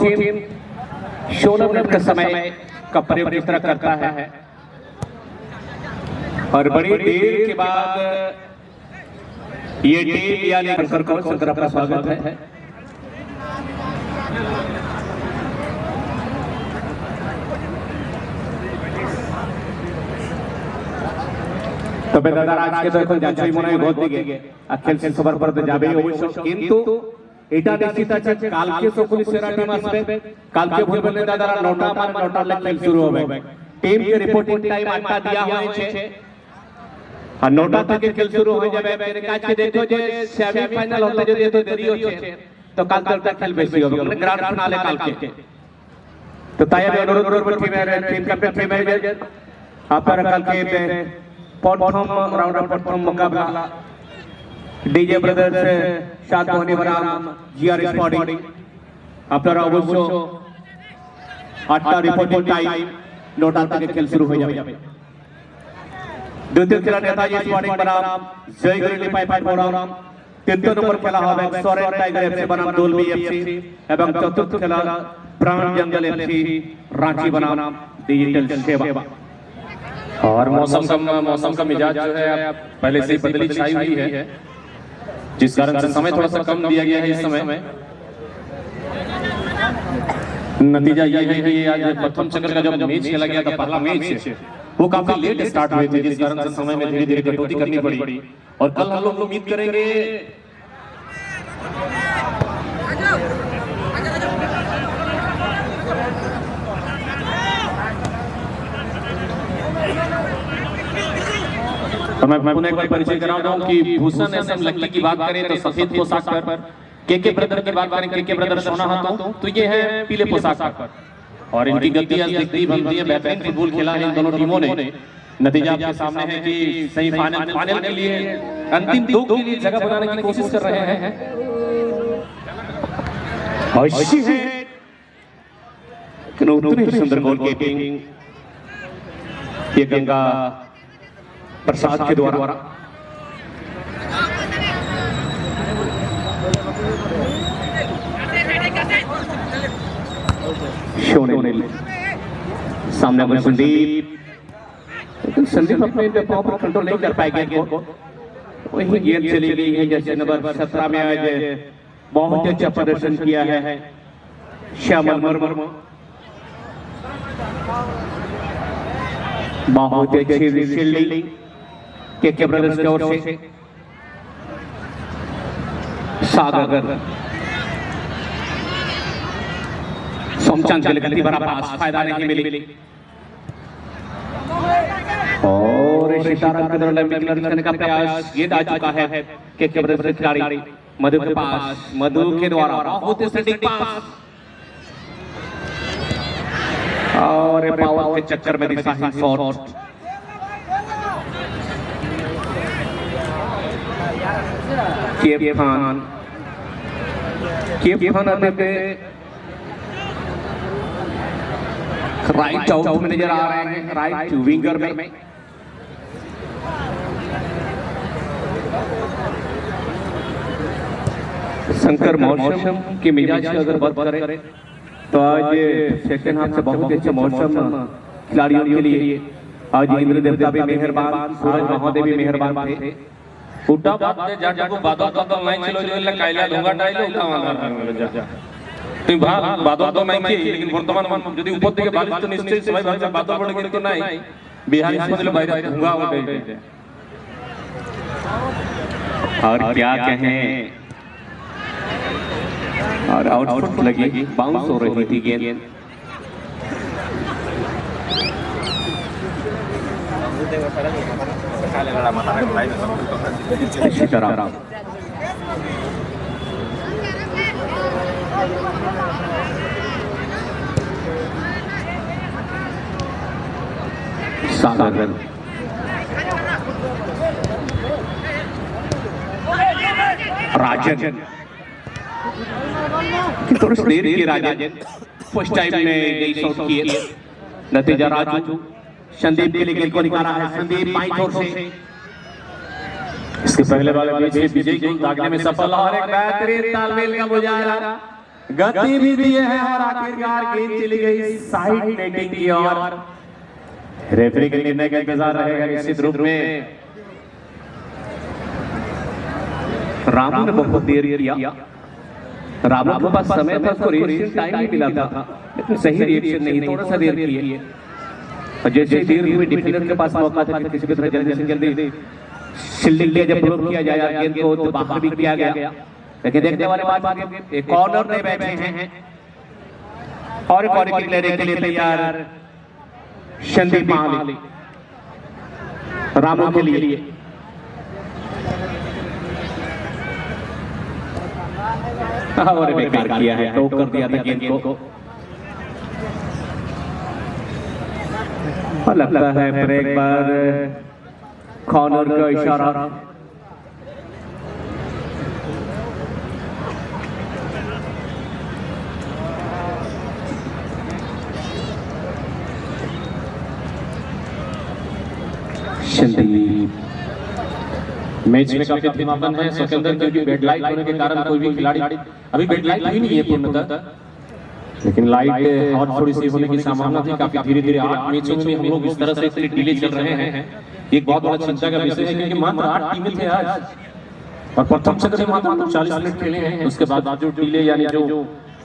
Team 16 minute का समय का प्रयोग इस तरह करता है और बड़ी देर के बाद ये टीम यानी शंकर आपका स्वागत है। তবে দাদা আজকে তো এখন যাচ্ছই মনে হয় ভোট দিকে আর খেলছেন সবার পরে তো যাবেই অবশ্য, কিন্তু এটা নিশ্চিত আছে কালকে সকল সেরা টিম আসবে। কালকে ভুলবেন না দাদারা 9টা আমার 9টার খেল শুরু হবে। টিম কে রিপোর্টিং টাইম 8টা দেওয়া হয়েছে আর 9টা থেকে খেল শুরু হয়ে যাবে। এর কাছে দেখো যে সেমিফাইনাল হতে যদি এত দেরি হচ্ছে তো কালকে খেল বেশি হবে, মানে গ্র্যান্ড ফিনালে কালকে। তো তাই আমি অনুরোধ করব টিম ক্যাপ্টেন টিম ম্যানেজার আপনারা কালকে प्रथम राउंड प्रथम मुकाबला डीजे ब्रदर्स साथ होने वाला जीआर स्पोर्टिंग আপনারা অবশ্য 8টা রিপোর্টিং টাইম 9টা থেকে খেল শুরু হয়ে যাবে। দ্বিতীয় খেলা নেতাজি স্পোর্টিং বনাম জয়গুরুলি পাইপাই বনাম, তৃতীয় নম্বর খেলা হবে সরেন টাইগার এফসি বনাম দোলবি এফসি এবং চতুর্থ খেলা प्राण जंगल एफसी रांची बनाम डिजिटल सेवा। और मौसम का मिजाज जो है पहले से बदली छाई हुई है, जिस कारण से समय थोड़ा सा कम दिया गया है इस समय। नतीजा ये है कि आज प्रथम चक्र का जब मैच खेला गया था, पहला मैच वो काफी लेट स्टार्ट हुए थे, जिस कारण से समय में धीरे धीरे कटौती करनी पड़ी। और कल हम लोग उम्मीद करेंगे तो मैं पुनः एक बार परिचय करा दूं कि भूषण एसएम लक्की की बात करें तो सफेद पोशाक पर, केके ब्रदर की बात करें केके ब्रदर सोना हाथों तो ये है पीले पोशाक पर। और इनकी गति आज दिखती बनती है, बेहतरीन फुटबॉल खेला है इन दोनों टीमों ने। नतीजा आपके सामने है कि सेमीफाइनल के लिए अंतिम 2 के लिए जगह बनाने की कोशिश कर रहे हैं। अच्छी है उतनी सुंदर गोल कीपिंग ये गंगा प्रसाद के द्वारा सामने संदीप अपने पाव पर कंट्रोल नहीं कर पाएंगे को वही गेंद चली गई है। जैसे नंबर 17 में आज बहुत अच्छा प्रदर्शन किया है श्यामल मुर्मू, बहुत अच्छी फील्डिंग केके ब्रदर्स की ओर से। सागर सोमचंद के लिए बड़ा पास फायदा नहीं मिली और सितारा के द्वारा मिलर करने का प्रयास ये आ चुका है केके ब्रदर्स के खिलाड़ी मधु के पास, मधु के द्वारा बहुत सटीक पास और पावर के चक्कर में दिशाहीन शॉट। केफान अभी राइट आउट में नजर आ रहे हैं, राइट विंगर में। शंकर मौसम के मिजाज की अगर बात करें तो आज सेकंड हाफ से बहुत अच्छा मौसम खिलाड़ियों के लिए। आज इंद्र देवता भी मेहरबान, सूरज महादेव भी मेहरबान थे। उटा बात ने जाटको बादो तो मैं चलो जो कायला दूंगा टाइलो उठावा जा তুই বাদল তো নাই কি, लेकिन বর্তমান যদি উপর থেকে বাদ তো নিশ্চয়ই সবাই ভাবছে বাদল পড়ে কিন্তু নাই, বিহারি समझ लो বাইরে धुआं हो गई। और क्या कहें, और आउटफुट लगी, बाउंस हो रही थी गेंद। इसी तरह सागर राजन थोड़ी देर की राजन फर्स्ट टाइम में यही शॉट किए। नतीजा राजू संदीप के लिए को निकाला है, संदीप बाईं ओर से। इसके पहले वाले मैच में विजय को दागने में सफल और एक बेहतरीन तालमेल का मुजाहरा, गति भी दिए हैं और गेंद चली गई साइड नेटिंग की ओर। रेफरी के निर्णय का इंतजार रहेगा निश्चित रूप में। रामू ने बहुत देर किया, रामू के पास समय था, उसको रिएक्शन टाइम ही मिला था, लेकिन सही रिएक्शन नहीं, थोड़ा सा देर किए। और जैसे देर हुई डिफेंडर के पास मौका था कि किसी भी तरह जल्दी से जल्दी फील्डिंग के जब ब्लॉक किया जाए गेंद को तो बाहर भी किया गया। लेकिन देखने वाले बात एक कॉर्नर में बैठे हैं और कॉर्नर किक लेने के लिए तैयार संदीप माली रामू के लिए। और बेकार किया है, टोक कर दिया था गेंद को। लगता है ब्रेक पर कॉर्नर का इशारा। मैच में काफी धीमापन है सिकंदर, क्योंकि बेड लाइट होने के कारण कोई भी खिलाड़ी अभी बेड लाइट हुई नहीं है पूर्णतः, लेकिन लाइट और थोड़ी सी होने की संभावना थी। काफी धीरे धीरे 8 मैचों में हम लोग इस तरह से इतनी डिले चल रहे हैं, एक बहुत बड़ा चिंता का विषय है, क्योंकि मात्र 8 टीमें थे आज और प्रथम चक्र में मात्र 40 मिनट खेले हैं। उसके बाद जो डिले यानी जो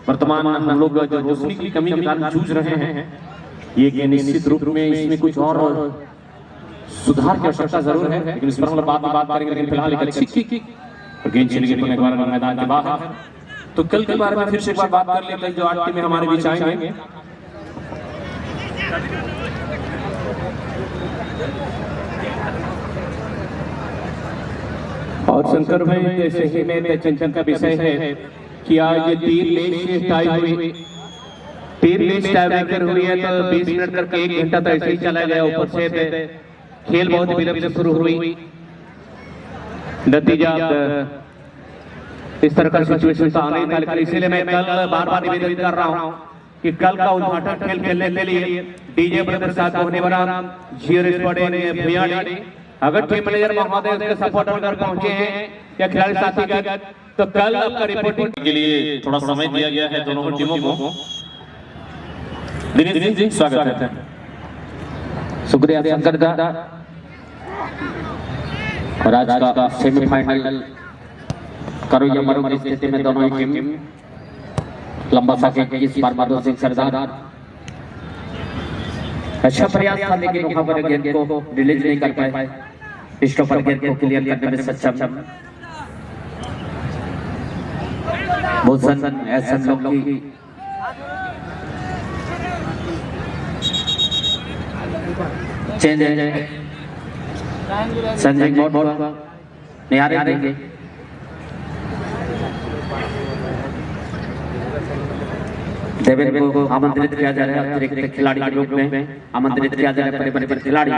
वर्तमान हम लोग जो रोशनी की कमी के कारण जूझ रहे हैं, ये निश्चित रूप में इसमें कुछ और सुधार की आवश्यकता जरूर है, लेकिन इस पर हम लोग बाद में बात करेंगे। लेकिन फिलहाल एक अच्छी किक और गेंद चली गई एक बार मैदान के बाहर। तो कल के बारे में फिर से एक बार बात कर लेते हैं, जो 8 टीमें हमारे बीच आएंगे। और शंकर भाई, जैसे ही मेरे चिंतन का विषय है कि आज 3 मैच टाई हुई, 3 मैच टाई ब्रेकर हुई है, तो 20 मिनट करके 1 घंटा तो ऐसे ही चला गया। ऊपर से खेल बहुत विलंब से शुरू हुई, नतीजा इस तरह का सिचुएशन तो आना ही था। लेकिन इसीलिए मैं कल बार बार निवेदन कर रहा हूं कि कल का उद्घाटन खेल खेलने के लिए डीजे ब्रदर साथ होने वाला जीरो स्पोर्टिंग भुयाड़ी, अगर टीम मैनेजर महोदय उसके सपोर्ट अगर पहुंचे हैं या खिलाड़ी साथी का, तो कल आपका रिपोर्टिंग के लिए थोड़ा समय दिया गया है दोनों टीमों को। दिनेश जी स्वागत है। शुक्रिया शंकर दादा। और आज का सेमीफाइनल करो या मरो की स्थिति में दोनों ही टीम लंबा सके। इस बार माधव सिंह सरदार अच्छा प्रयास था, लेकिन वहां पर गेंद को रिलीज नहीं कर पाए, स्टॉपर गेंद को क्लियर करने में सक्षम। भूषण एसएम लोग की चेंज है, संजय बोर्ड निहारे देंगे। देवेंद्र को आमंत्रित किया जा रहा है, अतिरिक्त खिलाड़ी के रूप में आमंत्रित किया जा रहा है, परिवर्तित खिलाड़ी।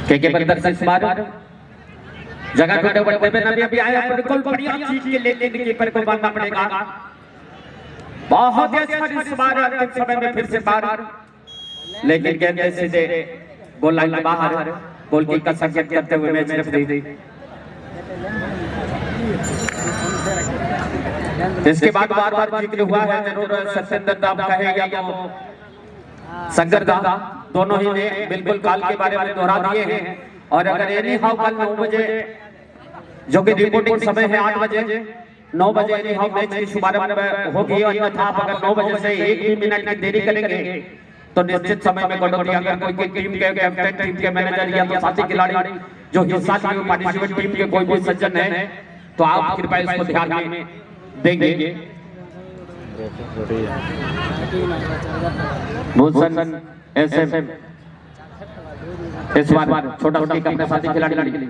के प्रदर्शन इस बार जगह खड़े बढ़ते में नबी अभी आया, बिल्कुल बढ़िया चीज के लेते कीपर को मानना पड़ेगा। बहुत ही अच्छा इस बार अंतिम समय में फिर से बार, लेकिन गेंद सीधे गोल लाइन के बाहर, गोल की का संकेत करते हुए मैच रेफरी। इसके बाद बार-बार जिक्र हुआ है, जरूर सत्येंद्र दाम कहेगा तो शंकर दा, दोनों ही ने बिल्कुल काल के बारे में दोहरा दिए हैं। और अगर एनी हाउ कल 9 बजे, जो कि रिपोर्टिंग समय है 8 बजे, 9 बजे एनी हाउ मैच की शुभारंभ होगी, और अन्यथा आप अगर 9 बजे से 1 भी मिनट की देरी करेंगे तो निश्चित समय में कटौती। अगर कोई टीम के कैप्टन, टीम के मैनेजर या तो साथी खिलाड़ी जो हिस्सा लिए पार्टिसिपेंट टीम के कोई भी सज्जन है, तो आप कृपया इसको ध्यान में देंगे। भूषण एसएम इस बार छोटा टीम अपने साथी खिलाड़ी के लिए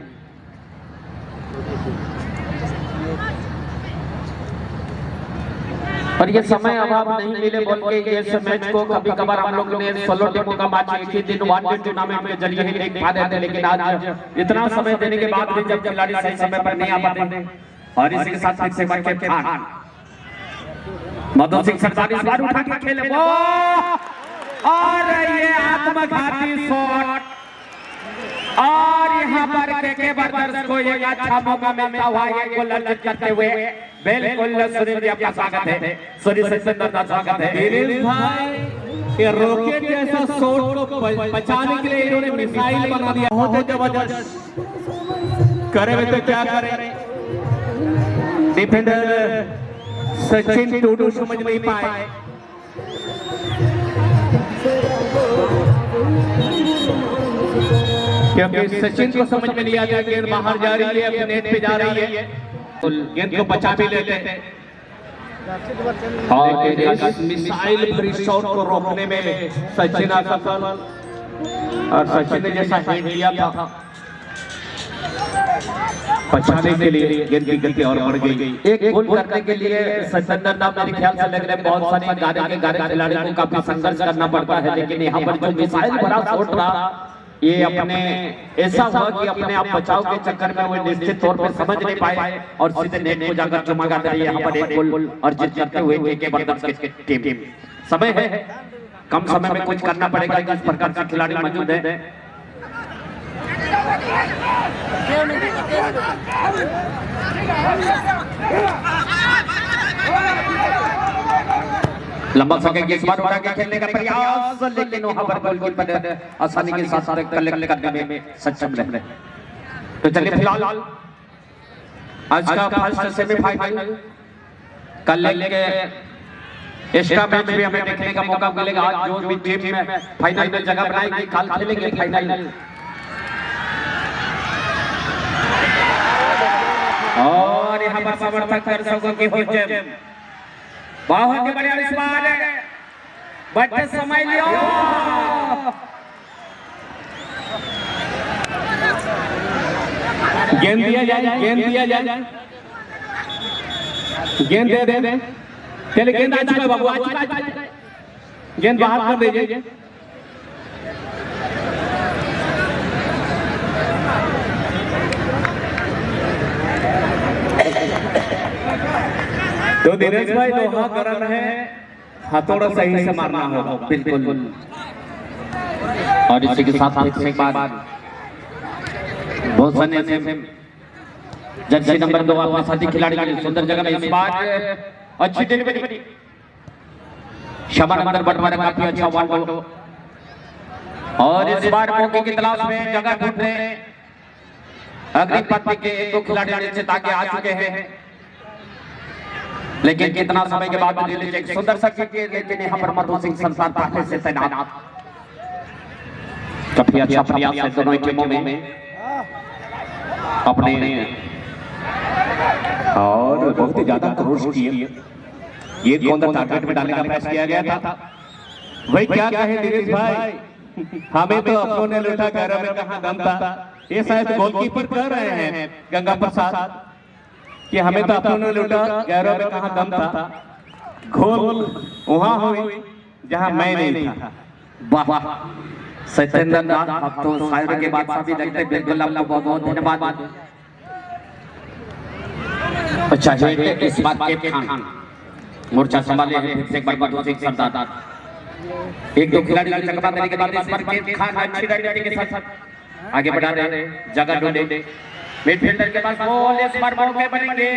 और ये समय अभाव नहीं मिले बोल के इस मैच को कभी कभार हम लोग ने 16 टीमों का मैच एक ही दिन वन डे टूर्नामेंट के जरिए ही देख पा रहे थे, लेकिन आज इतना समय देने के बाद भी जब खिलाड़ी सही समय पर नहीं आ पाते, और इसी के साथ से बन के फान मधु सिंह सरदार इस बार उठा के खेले वो, और ये आत्मा आत्मघाती शॉट और यहाँ पर केके ब्रदर्स को एक अच्छा मौका मिलता हुआ एक गोल अर्जित करते हुए बिल्कुल सुनील जी आपका स्वागत है, सुनील सत्येंद्र का स्वागत है। दिनेश भाई ये रॉकेट जैसा शॉट को बचाने के लिए इन्होंने मिसाइल बना दिया, बहुत जबरदस्त करे हुए तो क्या करें, डिफेंडर सचिन टूडू समझ नहीं पाए। क्योंकि सचिन को समझ में नहीं आता गेंद बाहर जा रही है, अपने नेट पे जा रही है, गेंद को बचा भी लेते हैं और इस मिसाइल भरी शॉट को रोकने में सचिन असफल और सचिन ने जैसा हेड किया था बचाने के लिए गेंद की गति और बढ़ गई। एक गोल करने के लिए सत्येंद्र नाम मेरे ख्याल से लग रहे बहुत सारे गारे खिलाड़ियों को काफी संघर्ष करना पड़ता है, लेकिन यहाँ पर जो मिसाइल भरा शॉट रहा ये अपने ऐसा हुआ कि अपने आप बचाव के चक्कर में वो निश्चित तौर पर समझ नहीं पाए और सीधे नेट को जाकर चमका दे। यहाँ पर एक गोल अर्जित करते हुए केके ब्रदर्स की टीम। समय है, कम समय में कुछ करना पड़ेगा, किस प्रकार का खिलाड़ी मौजूद है। लंबा सके इस बार उड़ा के खेलने का प्रयास, लेकिन वहां पर गोलकीपर आसानी के साथ कलेक्ट करने में सक्षम रहे। तो चलिए फिलहाल आज का फर्स्ट सेमीफाइनल कल के एक्स्ट्रा मैच भी हमें देखने का मौका मिलेगा। आज जो भी टीम में फाइनल में जगह बनाएगी कल खेलेंगे फाइनल। और यहाँ पर समर्थक दर्शकों की हुज्जत बहुत ही बढ़िया इस बार बच्चे समय लियो। गेंद दिया जाए, गेंद दिया जाए, गेंद दे दे, चलिए गेंद आ चुका है बाबू, आ चुका है, गेंद बाहर कर दीजिए। तो दिनेश भाई लोहा गरम है, हथौड़ा सही से मारना होगा। बिल्कुल। और इसी के साथ एक बार बहुत सारे जर्सी नंबर 2 अपने साथी खिलाड़ी के सुंदर जगह में इस बार अच्छी डिलीवरी, शबा नंबर बटवारा काफी अच्छा वन टू। और इस बार मौके की तलाश में जगह ढूंढ रहे हैं अग्रिम पंक्ति के एक दो खिलाड़ी निश्चित आगे आ चुके हैं, लेकिन कितना समय के बाद एक सुंदर सा किक, लेकिन यहाँ पर मधु सिंह संसार पहले से तैनात। काफी अच्छा प्रयास है दोनों टीमों में अपने, और बहुत ही ज्यादा क्रोश किए। ये कौन सा टारगेट में डालने का प्रयास किया गया था। वही क्या कहे दिनेश भाई, हमें तो अपनों ने लूटा, गैरों में कहां दम था। ये शायद गोलकीपर कह रहे हैं गंगा प्रसाद कि हमें तो अपनों ने लूटा, गैरों में कहां दम था। गोल वहां हुई जहां मैं नहीं था। वाह सत्येंद्र नाथ, अब तो शायरों के बादशाह भी लगते हैं। बिल्कुल आपको बहुत बहुत धन्यवाद। अच्छा है इस बात के खान मोर्चा संभाले हैं फिर से एक बार मधु सिंह सरदार। एक दो खिलाड़ी को चकमा देने के बाद इस बार के खान अच्छी रणनीति के साथ आगे बढ़ा रहे हैं, जगह ढूंढे। मिडफील्डर के पास बॉल, इस बार मौके बनेंगे,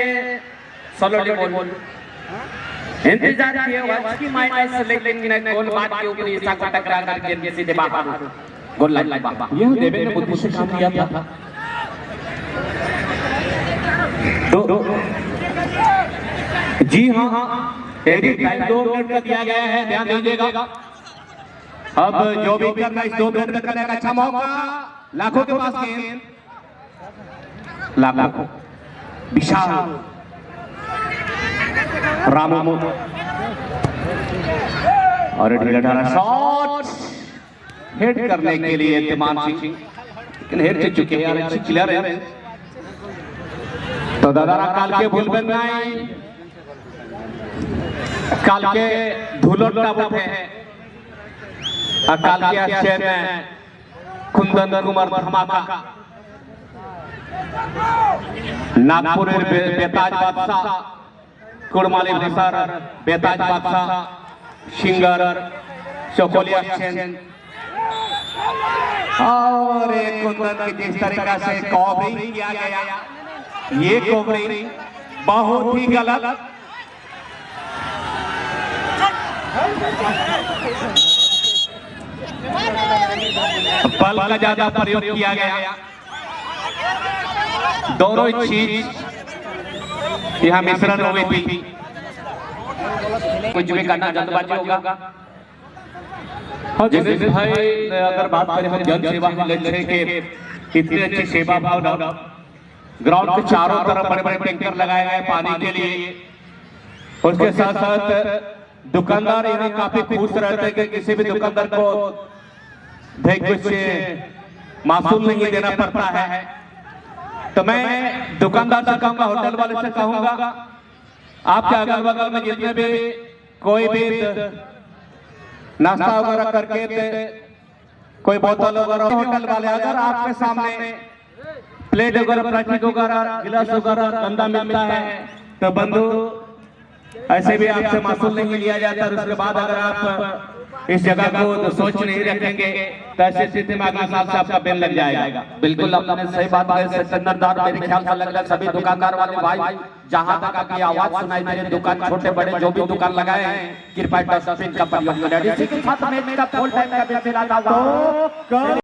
सोलोली बॉल इंतजार किए अच्छी माइनस, लेकिन गोल बात के ऊपर ईसा को टकरा कर गेंद सीधे बाहर गोल लाइन बाहर। यह देवे ने बुद्धि से काम किया था। तो जी हाँ, एडिट टाइम 2 मिनट का दिया गया है, ध्यान दीजिएगा। अब जो भी करना इस 2 मिनट में करने का अच्छा मौका, लाखों के पास गेंद, लाखों विशाल रामू और शॉट हेड करने के लिए तिमान सिंह, लेकिन हेड कर चुके हैं, अच्छी क्लियर है। तो दादा काल के भूल बन गए, काल के धूलों का उठे हैं, काल के आश्चर्य में कुंदन कुमार धमाका, नागपुर बेताज बादशाह, कुड़माली भसार बेताज बादशाह, सिंगर चकोलिया सेन, और एक कुंदन की जिस तरीका से कॉवरिंग किया गया, ये कॉवरिंग बहुत ही गलत। बल का ज्यादा प्रयोग किया गया, दोनों चीज यहाँ मिश्रण हो गई थी। कुछ भी करना जल्दबाजी होगा। जैसे भाई अगर बात करें हम जन सेवा के लक्ष्य के इतनी अच्छी सेवा भावना, ग्राउंड के चारों तरफ बड़े बड़े टैंकर लगाए गए पानी के लिए। उसके साथ साथ दुकानदार यहाँ काफी खुश रहते हैं कि किसी भी दुकानदार को भाई कुछ मासूल नहीं देना पड़ता है। तो मैं दुकानदार से कहूंगा, होटल वाले से कहूंगा, आपके अगल बगल में जितने भी कोई भी नाश्ता वगैरह करके कोई बोतल वगैरह, होटल वाले अगर आपके सामने प्लेट वगैरह, प्लास्टिक वगैरह, गिलास वगैरह गंदा मिलता है तो बंधु ऐसे भी आपसे मासूल नहीं लिया जाता। और उसके बाद अगर आप इस जगह को सोच नहीं रखेंगे तो ऐसी स्थिति में अगले साल से आपका बैन लग जाएगा। बिल्कुल आपने सही बात कही सत्येंद्रदार। मेरे ख्याल से लगभग सभी दुकानदार वाले भाई जहां तक आपकी आवाज सुनाई दे रही, दुकान छोटे बड़े जो भी दुकान लगाए हैं, कृपया डस्टबिन का प्रयोग करें। इसी के साथ में इसका फुल टाइम का भी फिलहाल